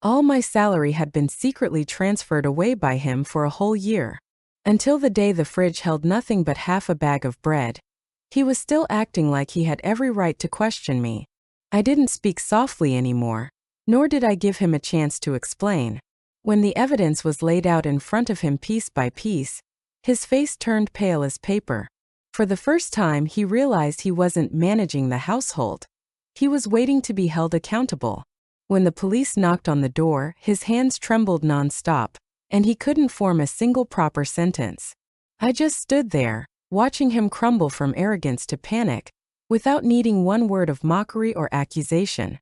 All my salary had been secretly transferred away by him for a whole year. Until the day the fridge held nothing but half a bag of bread. He was still acting like he had every right to question me. I didn't speak softly anymore, nor did I give him a chance to explain. When the evidence was laid out in front of him piece by piece, his face turned pale as paper. For the first time, he realized he wasn't managing the household. He was waiting to be held accountable. When the police knocked on the door, his hands trembled non-stop, and he couldn't form a single proper sentence. I just stood there, watching him crumble from arrogance to panic, without needing one word of mockery or accusation.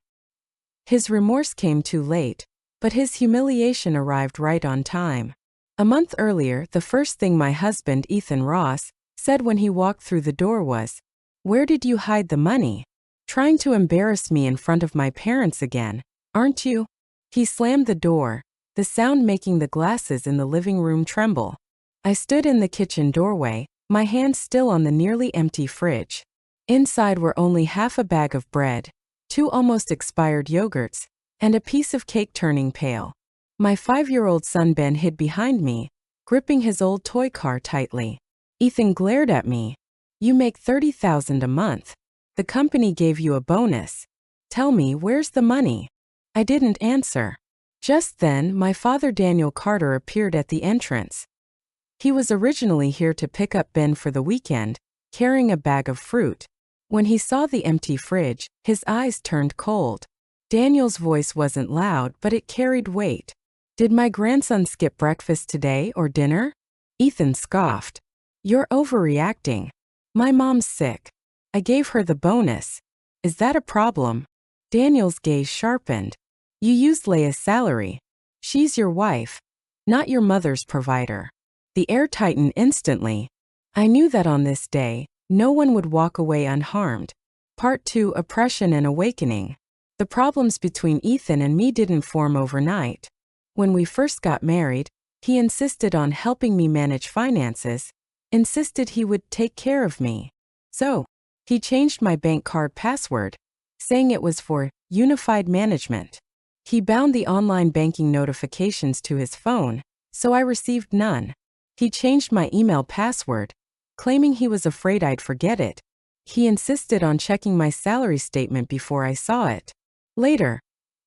His remorse came too late, but his humiliation arrived right on time. A month earlier, the first thing my husband, Ethan Ross, said when he walked through the door was, "Where did you hide the money? Trying to embarrass me in front of my parents again, aren't you?" He slammed the door, the sound making the glasses in the living room tremble. I stood in the kitchen doorway, my hands still on the nearly empty fridge. Inside were only half a bag of bread, 2 almost expired yogurts, and a piece of cake turning pale. My 5-year-old son Ben hid behind me, gripping his old toy car tightly. Ethan glared at me. "You make $30,000 a month. The company gave you a bonus. Tell me, where's the money?" I didn't answer. Just then, my father Daniel Carter appeared at the entrance. He was originally here to pick up Ben for the weekend, carrying a bag of fruit. When he saw the empty fridge, his eyes turned cold. Daniel's voice wasn't loud, but it carried weight. "Did my grandson skip breakfast today or dinner?" Ethan scoffed. "You're overreacting. My mom's sick. I gave her the bonus. Is that a problem?" Daniel's gaze sharpened. "You used Laya's salary. She's your wife, not your mother's provider." The air tightened instantly. I knew that on this day, no one would walk away unharmed. Part 2: Oppression and Awakening. The problems between Ethan and me didn't form overnight. When we first got married, he insisted on helping me manage finances, insisted he would take care of me. So, he changed my bank card password, saying it was for unified management. He bound the online banking notifications to his phone, so I received none. He changed my email password, claiming he was afraid I'd forget it. He insisted on checking my salary statement before I saw it. Later,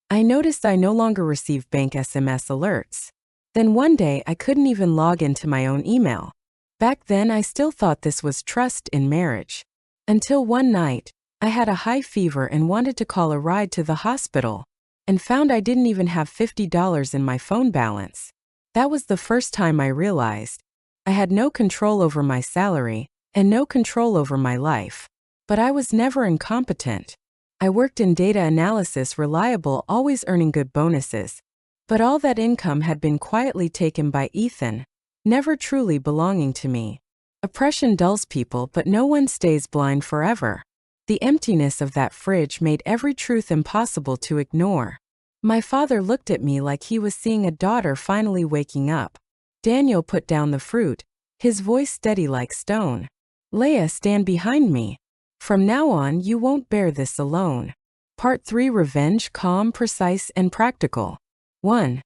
I noticed I no longer received bank SMS alerts. Then one day I couldn't even log into my own email. Back then I still thought this was trust in marriage. Until one night, I had a high fever and wanted to call a ride to the hospital, and found I didn't even have $50 in my phone balance. That was the first time I realized I had no control over my salary and no control over my life. But I was never incompetent. I worked in data analysis, reliable, always earning good bonuses. But all that income had been quietly taken by Ethan, never truly belonging to me. Oppression dulls people, but no one stays blind forever. The emptiness of that fridge made every truth impossible to ignore. My father looked at me like he was seeing a daughter finally waking up. Daniel put down the fruit, his voice steady like stone. "Laya, stand behind me. From now on, you won't bear this alone." Part 3: Revenge, calm, precise, and practical. 1.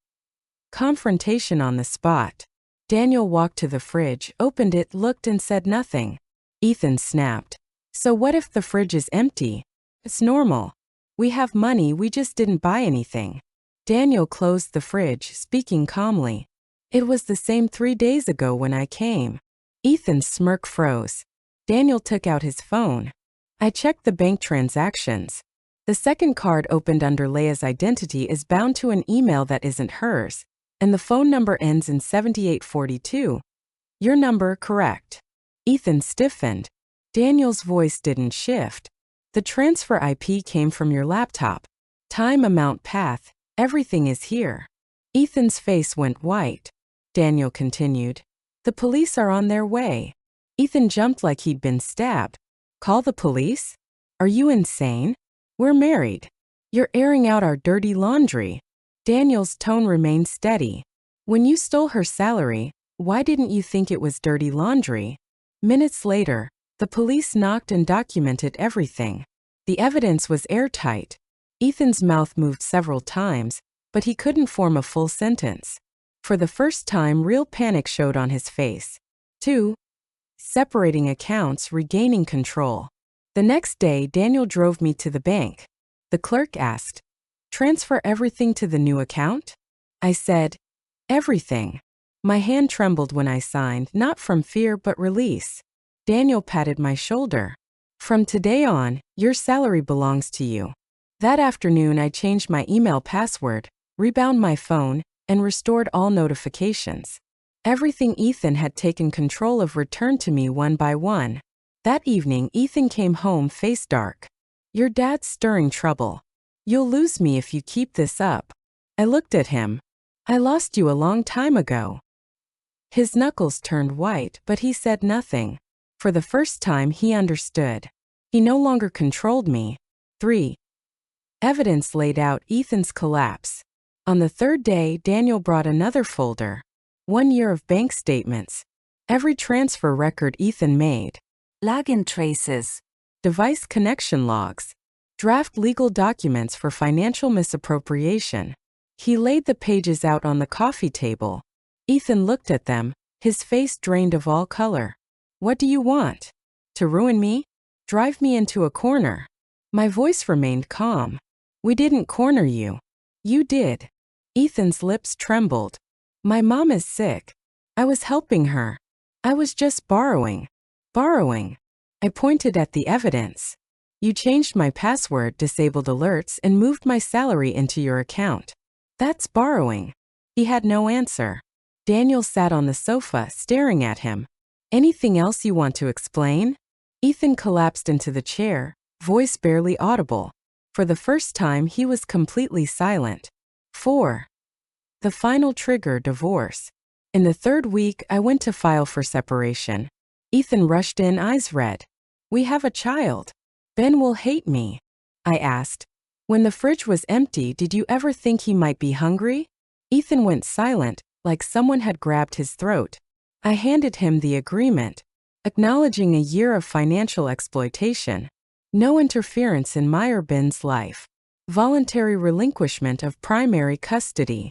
Confrontation on the spot. Daniel walked to the fridge, opened it, looked, and said nothing. Ethan snapped. "So what if the fridge is empty? It's normal. We have money, we just didn't buy anything." Daniel closed the fridge, speaking calmly. "It was the same 3 days ago when I came." Ethan's smirk froze. Daniel took out his phone. I checked the bank transactions. The second card opened under Laya's identity is bound to an email that isn't hers, and the phone number ends in 7842. "Your number, correct." Ethan stiffened. Daniel's voice didn't shift. "The transfer IP came from your laptop. Time, amount, path, everything is here." Ethan's face went white. Daniel continued. "The police are on their way." Ethan jumped like he'd been stabbed. "Call the police? Are you insane? We're married. You're airing out our dirty laundry." Daniel's tone remained steady. "When you stole her salary, why didn't you think it was dirty laundry?" Minutes later, the police knocked and documented everything. The evidence was airtight. Ethan's mouth moved several times, but he couldn't form a full sentence. For the first time, real panic showed on his face. 2. Separating accounts, regaining control. The next day, Daniel drove me to the bank. The clerk asked, "Transfer everything to the new account?" I said, "Everything." My hand trembled when I signed, not from fear but release. Daniel patted my shoulder. "From today on, your salary belongs to you." That afternoon, I changed my email password, rebound my phone, and restored all notifications. Everything Ethan had taken control of returned to me one by one. That evening, Ethan came home face dark. "Your dad's stirring trouble. You'll lose me if you keep this up." I looked at him. "I lost you a long time ago." His knuckles turned white, but he said nothing. For the first time, he understood. He no longer controlled me. 3. Evidence laid out Ethan's collapse. On the third day, Daniel brought another folder. 1 year of bank statements. Every transfer record Ethan made. Login traces. Device connection logs. Draft legal documents for financial misappropriation. He laid the pages out on the coffee table. Ethan looked at them, his face drained of all color. "What do you want? To ruin me? Drive me into a corner?" My voice remained calm. "We didn't corner you. You did." Ethan's lips trembled. "My mom is sick. I was helping her. I was just borrowing." "Borrowing?" I pointed at the evidence. "You changed my password, disabled alerts, and moved my salary into your account. That's borrowing." He had no answer. Daniel sat on the sofa, staring at him. "Anything else you want to explain?" Ethan collapsed into the chair, voice barely audible. For the first time, he was completely silent. 4. The final trigger, divorce. In the third week, I went to file for separation. Ethan rushed in, eyes red. "We have a child. Ben will hate me." I asked. "When the fridge was empty, did you ever think he might be hungry?" Ethan went silent, like someone had grabbed his throat. I handed him the agreement, acknowledging a year of financial exploitation. No interference in my or Ben's life. Voluntary relinquishment of primary custody.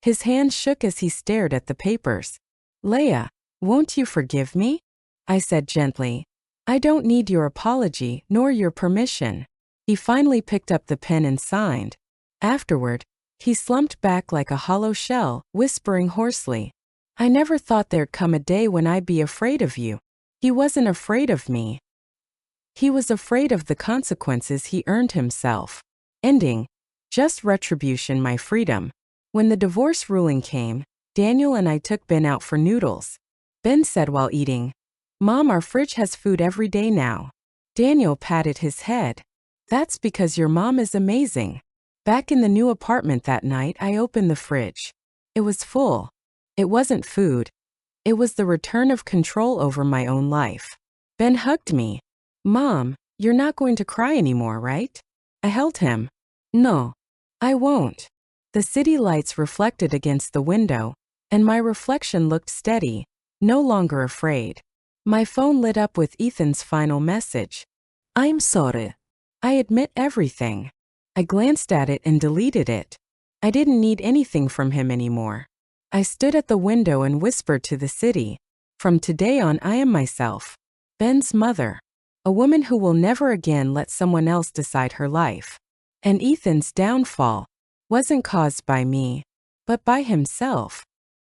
His hand shook as he stared at the papers. "Laya, won't you forgive me?" I said gently. "I don't need your apology nor your permission." He finally picked up the pen and signed. Afterward, he slumped back like a hollow shell, whispering hoarsely, "I never thought there'd come a day when I'd be afraid of you." He wasn't afraid of me. He was afraid of the consequences he earned himself. Ending. Just retribution, my freedom. When the divorce ruling came, Daniel and I took Ben out for noodles. Ben said while eating, "Mom, our fridge has food every day now." Daniel patted his head. "That's because your mom is amazing." Back in the new apartment that night, I opened the fridge. It was full. It wasn't food. It was the return of control over my own life. Ben hugged me. "Mom, you're not going to cry anymore, right?" I held him. "No, I won't." The city lights reflected against the window, and my reflection looked steady, no longer afraid. My phone lit up with Ethan's final message. "I'm sorry. I admit everything." I glanced at it and deleted it. I didn't need anything from him anymore. I stood at the window and whispered to the city, "From today on, I am myself. Ben's mother. A woman who will never again let someone else decide her life." And Ethan's downfall wasn't caused by me, but by himself.